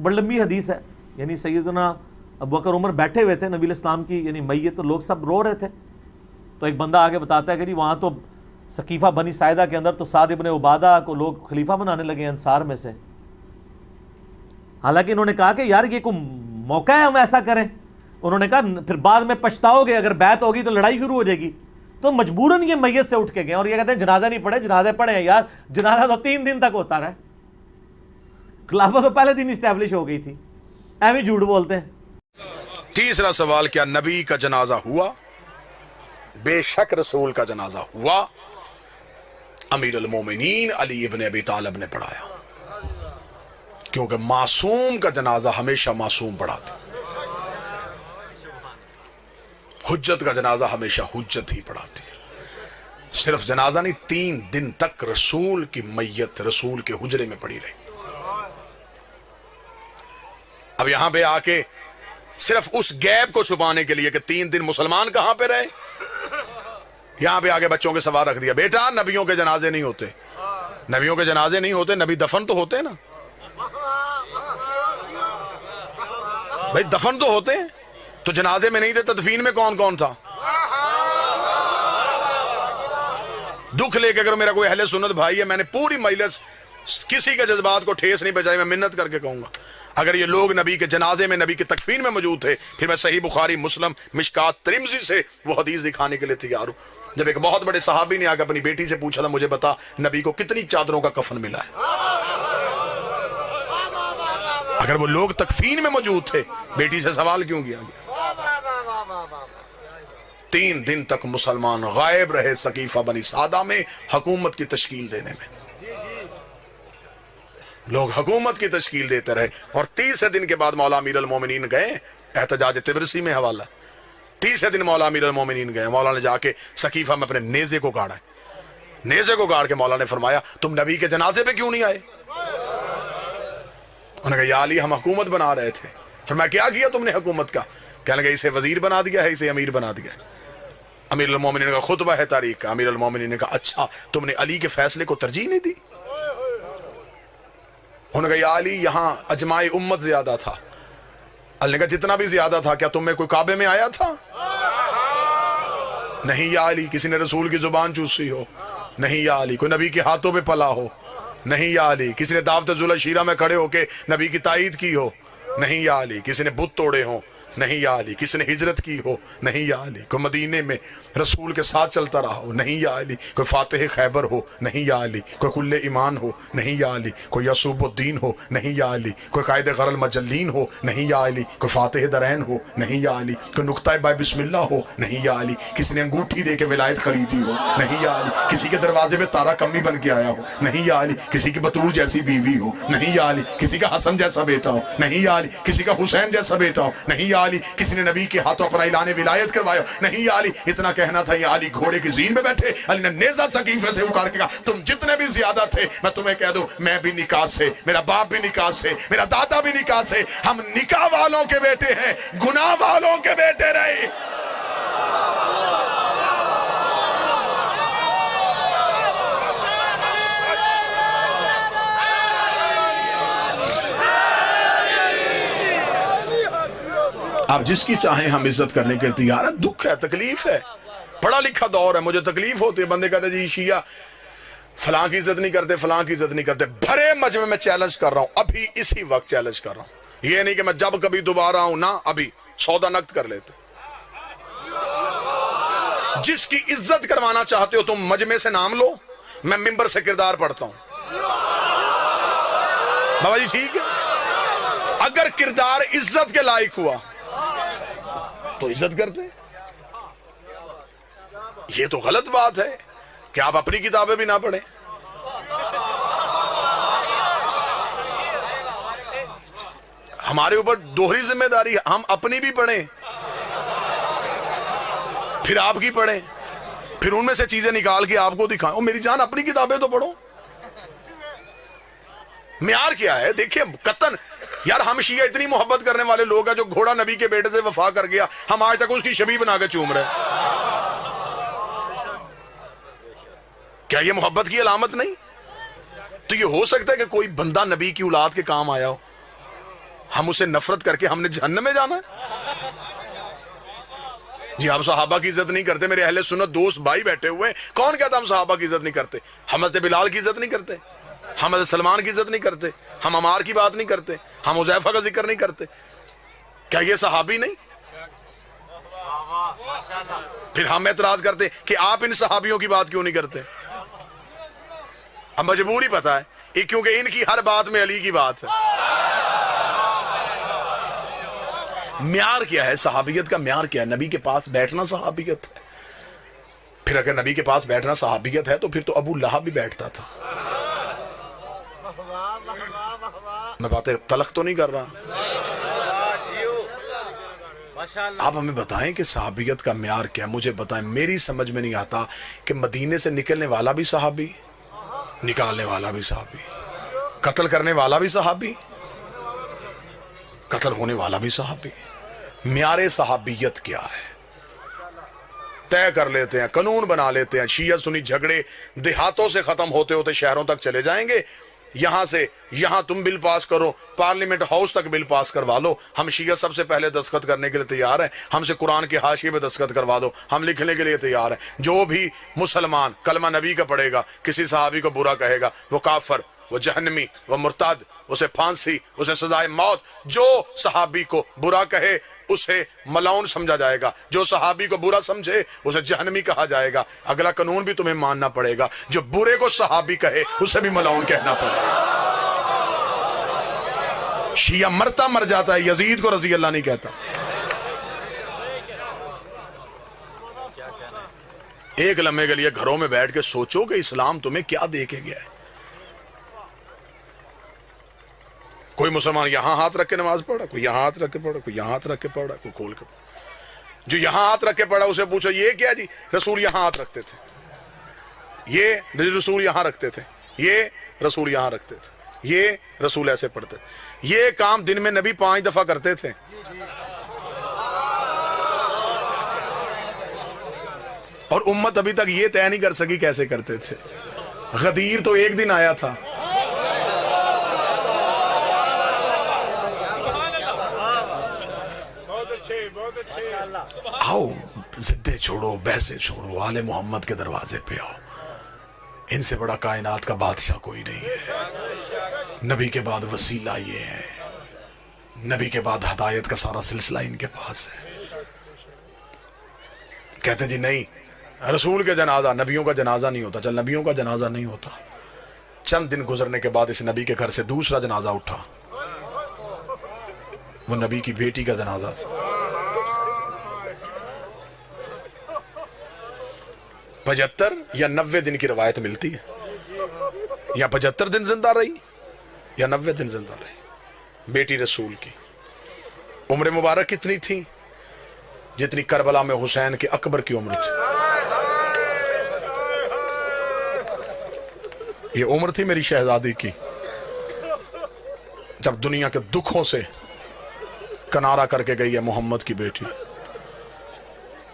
بڑی لمبی حدیث ہے، یعنی سیدنا ابوبکر عمر بیٹھے ہوئے تھے نبی علیہ السلام کی یعنی میت، تو لوگ سب رو رہے تھے، تو ایک بندہ آگے بتاتا ہے کہ جی وہاں تو ثقیفہ بنی ساعدہ کے اندر تو سعد ابن عبادہ کو لوگ خلیفہ بنانے لگے ہیں انصار میں سے، حالانکہ انہوں نے کہا کہ یار یہ کوئی موقع ہے ہم ایسا کریں، انہوں نے کہا پھر بعد میں پچھتاؤ گے، اگر بیعت ہوگی تو لڑائی شروع ہو جائے گی، تو مجبوراً یہ میت سے اٹھ کے گئے، اور یہ کہتے ہیں جنازہ نہیں پڑھے، جنازے پڑھے ہیں یار، جنازہ تو 3 دن تک ہوتا رہا، خلافت تو پہلے دن اسٹیبلش ہو گئی تھی، ایویں جھوٹ بولتے ہیں۔ تیسرا سوال، کیا نبی کا جنازہ ہوا؟ بے شک رسول کا جنازہ ہوا، امیر المومنین علی ابن ابی طالب نے پڑھایا، کیونکہ معصوم کا جنازہ ہمیشہ معصوم پڑھاتے، حجت کا جنازہ ہمیشہ حجت ہی پڑھاتے، صرف جنازہ نہیں، 3 دن تک رسول کی میت رسول کے حجرے میں پڑی رہی۔ اب یہاں پہ آ کے صرف اس گیپ کو چھپانے کے لیے کہ 3 دن مسلمان کہاں پہ رہے، یہاں پہ آگے بچوں کے سوال رکھ دیا، بیٹا نبیوں کے جنازے نہیں ہوتے، نبیوں کے جنازے نہیں ہوتے، نبی دفن تو ہوتے نا، بھائی دفن تو ہوتے ہیں، تو جنازے میں نہیں تھے، تدفین میں کون کون تھا؟ دکھ لے کے اگر میرا کوئی اہل سنت بھائی ہے، میں نے پوری مجلس کسی کے جذبات کو ٹھیس نہیں پہنچائی، میں منت کر کے کہوں گا اگر یہ لوگ نبی کے جنازے میں نبی کے تکفین میں موجود تھے، پھر میں صحیح بخاری مسلم مشکات ترمذی سے وہ حدیث دکھانے کے لیے تیار ہوں، جب ایک بہت بڑے صحابی نے آ کے اپنی بیٹی سے پوچھا تھا مجھے بتا نبی کو کتنی چادروں کا کفن ملا ہے، اگر وہ لوگ تکفین میں موجود تھے بیٹی سے سوال کیوں کیا گیا؟ 3 دن تک مسلمان غائب رہے ثقیفہ بنی سعدہ میں حکومت کی تشکیل دینے میں، لوگ حکومت کی تشکیل دیتے رہے، اور 30 دن کے بعد مولا امیر المومنین گئے، احتجاج تبرسی میں حوالہ، 30 دن مولا امیر المومنین گئے، مولا نے جا کے ثقیفہ میں اپنے نیزے کو گاڑا ہے، نیزے کو گاڑ کے مولا نے فرمایا تم نبی کے جنازے پہ کیوں نہیں آئے؟ انہوں نے کہا یا علی ہم حکومت بنا رہے تھے، فرمایا کیا کیا تم نے حکومت کا؟ کہنے لگا اسے وزیر بنا دیا ہے، اسے امیر بنا دیا ہے۔ امیر المومنین کا خطبہ ہے تاریخ کا، امیر المومنین نے کہا اچھا تم نے علی کے فیصلے کو ترجیح نہیں دی؟ انہوں نے کہا یا علی یہاں اجماع امت زیادہ تھا، علی نے کہا جتنا بھی زیادہ تھا کیا تم میں کوئی کعبے میں آیا تھا؟ نہیں یا علی کسی نے رسول کی زبان چوسی ہو، نہیں یا علی کوئی نبی کے ہاتھوں پہ پلا ہو، نہیں یا علی کسی نے دعوت ذوالعشیرہ میں کھڑے ہو کے نبی کی تائید کی ہو، نہیں یا علی کسی نے بت توڑے ہوں، نہیں یا علی کسی نے ہجرت کی ہو، نہیں یا علی کوئی مدینے میں رسول کے ساتھ چلتا رہا ہو، نہیں یا علی کوئی فاتح خیبر ہو، نہیں یا علی کوئی کل ایمان ہو، نہیں یا علی کوئی یعصوب الدین ہو، نہیں یا علی کوئی قائد غر المجلین ہو، نہیں یا علی کوئی فاتح درین ہو، نہیں یا علی کوئی نقطہ بائے بسم اللہ ہو، نہیں یا علی کسی نے انگوٹھی دے کے ولایت خریدی ہو، نہیں یا علی کسی کے دروازے میں تارا کمی بن کے آیا ہو، نہیں یا علی کسی کی بطول جیسی بیوی ہو، نہیں یا علی کسی کا حسن جیسا بیٹا ہو، نہیں یا علی کسی کا حسین جیسا بیٹا ہو، نہیں یا علی کسی نے نبی کے ہاتھوں اپنا اعلان ولایت کروایا، نہیں یا علی اتنا کہنا تھا یا علی گھوڑے کی زین میں بیٹھے، علی نے نیزہ ثقیفہ سے اکھاڑ کے کہا تم جتنے بھی زیادہ تھے میں تمہیں کہہ دوں میں بھی نکاح سے، میرا باپ بھی نکاح سے، میرا دادا بھی نکاح سے، ہم نکاح والوں کے بیٹے ہیں، گناہ والوں کے بیٹے رہے۔ آپ جس کی چاہیں ہم عزت کرنے کے تیار ہیں، دکھ ہے، تکلیف ہے، پڑھا لکھا دور ہے، مجھے تکلیف ہوتی ہے، بندے کہتے جی شیعہ فلاں کی عزت نہیں کرتے، فلاں کی عزت نہیں کرتے، بھرے مجمع میں چیلنج کر رہا ہوں، ابھی اسی وقت چیلنج کر رہا ہوں، یہ نہیں کہ میں جب کبھی دوبارہ ہوں، نہ ابھی سودا نقد کر لیتے، جس کی عزت کروانا چاہتے ہو تم مجمع سے نام لو، میں ممبر سے کردار پڑھتا ہوں، بابا جی ٹھیک ہے، اگر کردار عزت کے لائق ہوا تو عزت کرتے، یہ تو غلط بات ہے کہ آپ اپنی کتابیں بھی نہ پڑھیں، ہمارے اوپر دوہری ذمہ داری ہے، ہم اپنی بھی پڑھیں پھر آپ کی پڑھیں، پھر ان میں سے چیزیں نکال کے آپ کو دکھائیں، اور میری جان اپنی کتابیں تو پڑھو، معیار کیا ہے؟ دیکھیں قطن یار ہم شیعہ اتنی محبت کرنے والے لوگ ہیں، جو گھوڑا نبی کے بیٹے سے وفا کر گیا ہم آج تک اس کی شبیہ بنا کے چوم رہے ہیں، کیا یہ محبت کی علامت نہیں؟ تو یہ ہو سکتا ہے کہ کوئی بندہ نبی کی اولاد کے کام آیا ہو، ہم اسے نفرت کر کے ہم نے جہنم میں جانا ہے؟ جی آپ صحابہ کی عزت نہیں کرتے، میرے اہل سنت دوست بھائی بیٹھے ہوئے ہیں، کون کہتا ہم صحابہ کی عزت نہیں کرتے؟ ہم حضرت بلال کی عزت نہیں کرتے، ہم حضرت سلمان کی عزت نہیں کرتے، ہم عمار کی بات نہیں کرتے، ہم حذیفہ کا ذکر نہیں کرتے؟ کیا یہ صحابی نہیں؟ پھر ہم اعتراض کرتے کہ آپ ان صحابیوں کی بات کیوں نہیں کرتے؟ اب مجبوری پتہ ہے، کیونکہ ان کی ہر بات میں علی کی بات ہے۔ معیار کیا ہے صحابیت کا؟ معیار کیا ہے؟ نبی کے پاس بیٹھنا صحابیت ہے۔ پھر اگر نبی کے پاس بیٹھنا صحابیت ہے تو پھر تو ابو لہب بھی بیٹھتا تھا۔ میں باتیں تلخ تو نہیں کر رہا۔ آپ ہمیں بتائیں کہ صحابیت کا معیار کیا ہے؟ مجھے بتائیں، میری سمجھ میں نہیں آتا کہ مدینے سے نکلنے والا بھی صحابی، نکالنے والا بھی صحابی، قتل کرنے والا بھی صحابی، قتل ہونے والا بھی صحابی۔ معیار صحابیت کیا ہے؟ طے کر لیتے ہیں، قانون بنا لیتے ہیں، شیعہ سنی جھگڑے دیہاتوں سے ختم ہوتے ہوتے شہروں تک چلے جائیں گے، یہاں سے یہاں تم بل پاس کرو، پارلیمنٹ ہاؤس تک بل پاس کروا لو، ہم شیعہ سب سے پہلے دستخط کرنے کے لیے تیار ہیں، ہم سے قرآن کے حاشیے پہ دستخط کروا دو، ہم لکھنے کے لیے تیار ہیں۔ جو بھی مسلمان کلمہ نبی کا پڑھے گا، کسی صحابی کو برا کہے گا، وہ کافر، وہ جہنمی، وہ مرتد، اسے پھانسی، اسے سزائے موت۔ جو صحابی کو برا کہے اسے ملعون سمجھا جائے گا، جو صحابی کو برا سمجھے اسے جہنمی کہا جائے گا۔ اگلا قانون بھی تمہیں ماننا پڑے گا، جو برے کو صحابی کہے اسے بھی ملعون کہنا پڑے گا۔ شیعہ مرتا مر جاتا ہے، یزید کو رضی اللہ نہیں کہتا۔ ایک لمحے کے لیے گھروں میں بیٹھ کے سوچو کہ اسلام تمہیں کیا دے کے گیا ہے۔ کوئی مسلمان یہاں ہاتھ رکھ کے نماز پڑھا، کوئی یہاں ہاتھ رکھ کے پڑھا، کوئی یہاں ہاتھ رکھ کے پڑھا، کوئی کھول کے پڑھا۔ جو یہاں ہاتھ رکھ کے پڑھا اسے پوچھو یہ کیا جی؟ رسول یہاں ہاتھ رکھتے تھے، یہ رسول یہاں رکھتے تھے، یہ رسول یہاں رکھتے تھے، یہ رسول ایسے پڑھتے تھے۔ یہ کام دن میں نبی 5 دفعہ کرتے تھے۔ اور امت ابھی تک یہ طے نہیں کر سکی کیسے کرتے تھے۔ غدیر تو ایک دن آیا تھا، آؤ زدے چھوڑو، بحثیں چھوڑو، آل محمد کے دروازے پہ آؤ۔ ان سے بڑا کائنات کا بادشاہ کوئی نہیں ہے۔ نبی کے بعد وسیلہ یہ ہے، نبی کے بعد ہدایت کا سارا سلسلہ ان کے پاس ہے۔ کہتے جی نہیں، رسول کے جنازہ، نبیوں کا جنازہ نہیں ہوتا۔ چل نبیوں کا جنازہ نہیں ہوتا، چند دن گزرنے کے بعد اس نبی کے گھر سے دوسرا جنازہ اٹھا، وہ نبی کی بیٹی کا جنازہ تھا۔ 75 یا 90 دن کی روایت ملتی ہے، یا 75 دن زندہ رہی یا 90 دن زندہ رہی بیٹی رسول کی۔ عمر مبارک کتنی تھی؟ جتنی کربلا میں حسین کے اکبر کی عمر تھی۔ یہ عمر تھی میری شہزادی کی، جب دنیا کے دکھوں سے کنارہ کر کے گئی ہے محمد کی بیٹی۔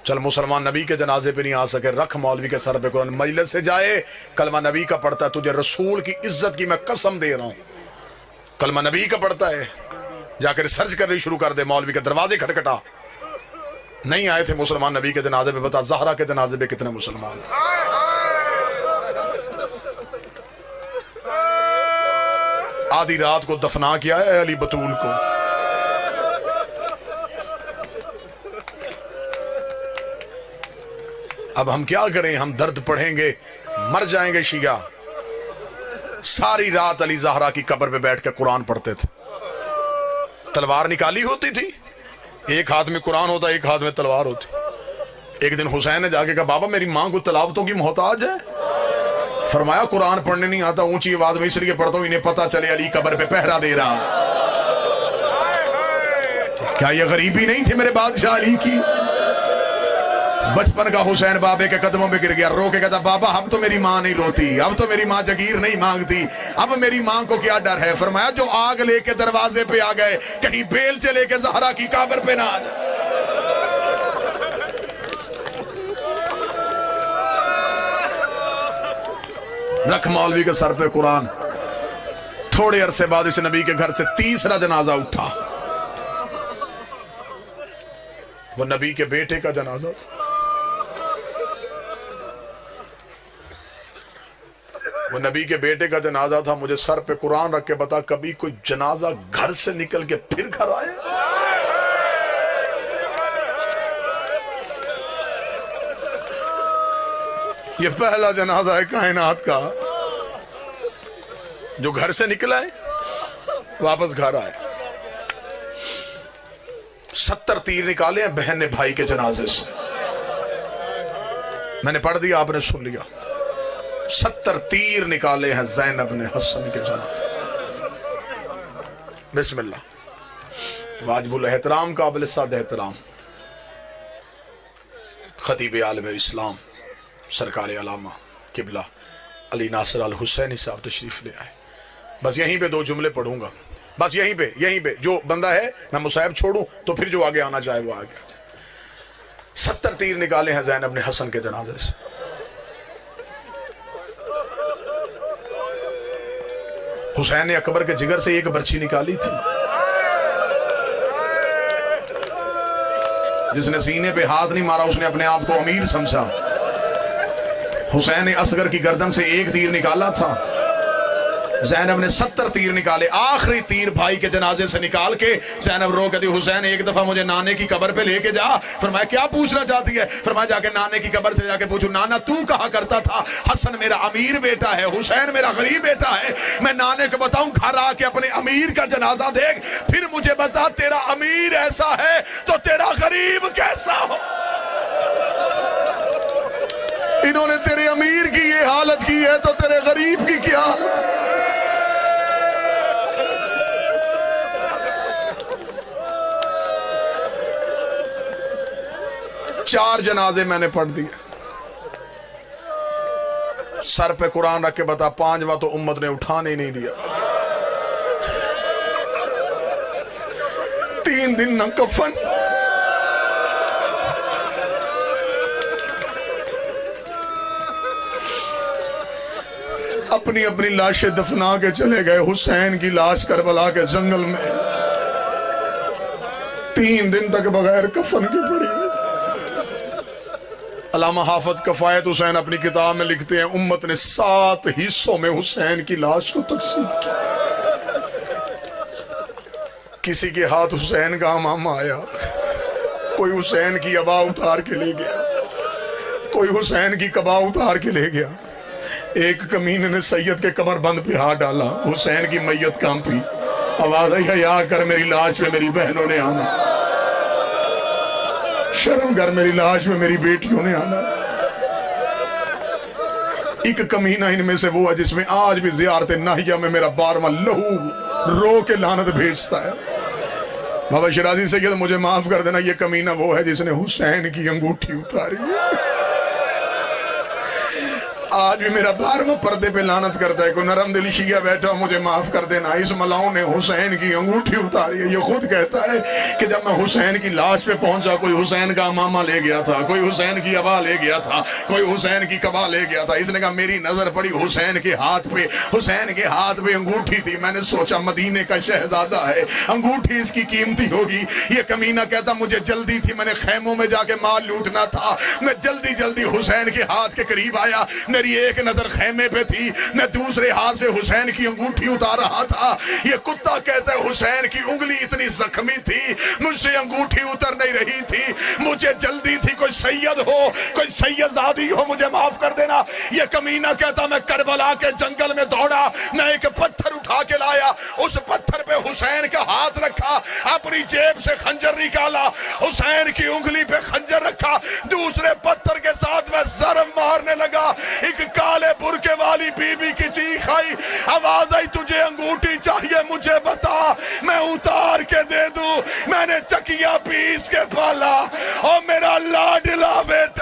چل مسلمان نبی کے جنازے پہ نہیں آ سکے، رکھ مولوی کے سر پہ قرآن، مجلس سے جائے کلمہ نبی کا پڑھتا ہے، تجھے رسول کی عزت کی میں قسم دے رہا ہوں، کلمہ نبی کا پڑھتا ہے، جا کر ریسرچ کرنی شروع کر دے، مولوی کے دروازے کھٹکھٹا۔ نہیں آئے تھے مسلمان نبی کے جنازے پہ، بتا زہرا کے جنازے پہ کتنے مسلمان ہیں؟ آدھی رات کو دفنا کیا ہے علی بطول کو۔ اب ہم کیا کریں؟ ہم درد پڑھیں گے، مر جائیں گے شیعہ۔ ساری رات علی زہرا کی قبر پہ بیٹھ کے قرآن پڑھتے تھے، تلوار نکالی ہوتی تھی، ایک ہاتھ میں قرآن ہوتا، ایک ہاتھ میں تلوار ہوتی۔ ایک دن حسین نے جا کے کہا بابا میری ماں کو تلاوتوں کی محتاج ہے۔ فرمایا قرآن پڑھنے نہیں آتا، اونچی آواز میں اس لیے پڑھتا ہوں انہیں پتا چلے علی قبر پہ پہرا دے رہا۔ کیا یہ غریبی نہیں تھی میرے بادشاہ علی کی؟ بچپن کا حسین بابے کے قدموں میں گر گیا، رو کے کہتا بابا اب تو میری ماں نہیں روتی، اب تو میری ماں جگیر نہیں مانگتی، اب میری ماں کو کیا ڈر ہے؟ فرمایا جو آگ لے کے دروازے پہ آ گئے، کہیں بیل چلے کے زہرا کی قبر پہ نہ آ جائے۔ رکھ مولوی کے سر پہ قرآن۔ تھوڑے عرصے بعد اس نبی کے گھر سے تیسرا جنازہ اٹھا۔ وہ نبی کے بیٹے کا جنازہ تھا. وہ نبی کے بیٹے کا جنازہ تھا. مجھے سر پہ قرآن رکھ کے بتا کبھی کوئی جنازہ گھر سے نکل کے پھر گھر آئے؟ یہ پہلا جنازہ ہے کائنات کا جو گھر سے نکلا ہے واپس گھر آئے. 70 تیر نکالے ہیں بہن نے بھائی کے جنازے سے. میں نے پڑھ دیا، آپ نے سن لیا. 70 تیر نکالے ہیں زینب نے حسن کے جنازے سے. بسم اللہ. واجب الاحترام قابل صد احترام خطیب عالم اسلام سرکار علامہ قبلہ علی ناصر الحسینی صاحب تشریف لے آئے. بس یہیں پہ 2 جملے پڑھوں گا. بس یہیں پہ جو بندہ ہے میں مصاحب چھوڑوں تو پھر جو آگے آنا چاہے وہ آگے آ جائے. 70 تیر نکالے ہیں زینب نے حسن کے جنازے سے. حسین نے اکبر کے جگر سے ایک برچھی نکالی تھی. جس نے سینے پہ ہاتھ نہیں مارا اس نے اپنے آپ کو امیر سمجھا. حسین نے اصغر کی گردن سے ایک تیر نکالا تھا. زینب نے 70 تیر نکالے. آخری تیر بھائی کے جنازے سے نکال کے زینب رو کہتی حسین ایک دفعہ مجھے نانے کی قبر پہ لے کے جا. فرمایا کیا پوچھنا چاہتی ہے؟ فرمایا جا کے نانے کی قبر سے جا کے پوچھو نانا تو کہا کرتا تھا حسن میرا امیر بیٹا ہے، حسین میرا غریب بیٹا ہے. میں نانے کو بتاؤں گھر آ کے اپنے امیر کا جنازہ دیکھ، پھر مجھے بتا تیرا امیر ایسا ہے تو تیرا غریب کیسا ہو. انہوں نے تیرے امیر کی یہ حالت کی ہے تو تیرے غریب کی کیا حالت؟ 4 جنازے میں نے پڑھ دیے. سر پہ قرآن رکھ کے بتا 5واں تو امت نے اٹھانے ہی نہیں دیا. 3 دن نہ کفن، اپنی اپنی لاشیں دفنا کے چلے گئے. حسین کی لاش کربلا کے جنگل میں 3 دن تک بغیر کفن کے پڑی. علامہ حافظ کفایت حسین اپنی کتاب میں لکھتے ہیں امت نے 7 حصوں میں حسین کی لاش کو تقسیم کیا. کسی کے ہاتھ حسین کا امامہ آیا، کوئی حسین کی عبا اتار کے لے گیا، کوئی حسین کی قبا اتار کے لے گیا. ایک کمینے نے سید کے قبر بند پہ ہاتھ ڈالا. حسین کی میت کانپی، آواز آئی حیا کر میری لاش پہ میری بہنوں نے آنا، شرم کر میری لاش میں میری بیٹیوں نے آنا. ایک کمینہ ان میں سے وہ ہے جس میں آج بھی زیارت ناہیہ میں میرا 12واں لہو رو کے لعنت بھیجتا ہے. بابا شرازی سے کہتا مجھے معاف کر دینا، یہ کمینہ وہ ہے جس نے حسین کی انگوٹھی اتاری. آج بھی میرا 12واں پردے پہ لعنت کرتا ہے. کوئی نرم دل شیعہ بیٹھا مجھے معاف کر دینا، اس ملاؤں نے حسین کی انگوٹھی اتاری ہے. یہ خود کہتا ہے کہ جب میں حسین کی لاش پہ پہنچا کوئی حسین کا امامہ لے گیا تھا، کوئی حسین کی عبا لے گیا تھا، کوئی حسین کی قبا لے گیا تھا. اس نے کہا میری نظر پڑی حسین کے ہاتھ پہ، حسین کے ہاتھ پہ انگوٹھی تھی. میں نے سوچا مدینے کا شہزادہ ہے، انگوٹھی اس کی قیمتی ہوگی. یہ کمینہ کہتا مجھے جلدی تھی، میں نے خیموں میں جا کے مال لوٹنا تھا. میں جلدی حسین کے ہاتھ کے قریب آیا. میری ایک نظر خیمے پہ تھی، میں دوسرے ہاتھ سے حسین کی انگوٹھی اتار رہا تھا. یہ کتا کہتا ہے حسین کی انگلی اتنی زخمی تھی مجھ سے انگوٹھی اتر نہیں رہی تھی. مجھے جلدی تھی، کوئی سید ہو، کوئی سید زادی ہو مجھے معاف کر دینا. یہ کمینہ کہتا میں کربلا کے جنگل میں دوڑا، میں ایک پتھر اٹھا کے لایا، اس پتھر پہ حسین کا ہاتھ رکھا، اپنی جیب سے خنجر نکالا، حسین کی انگلی پہ خنجر رکھا، دوسرے پتھر کے ساتھ میں ضرب مارنے لگا. ایک کالے برکے والی بی بی کی چیخ آئی، آواز آئی تجھے انگوٹھی چاہیے مجھے بتا میں اتار کے دے دوں. میں نے چکیا پیس کے پالا اور میرا لاڈلا بیٹا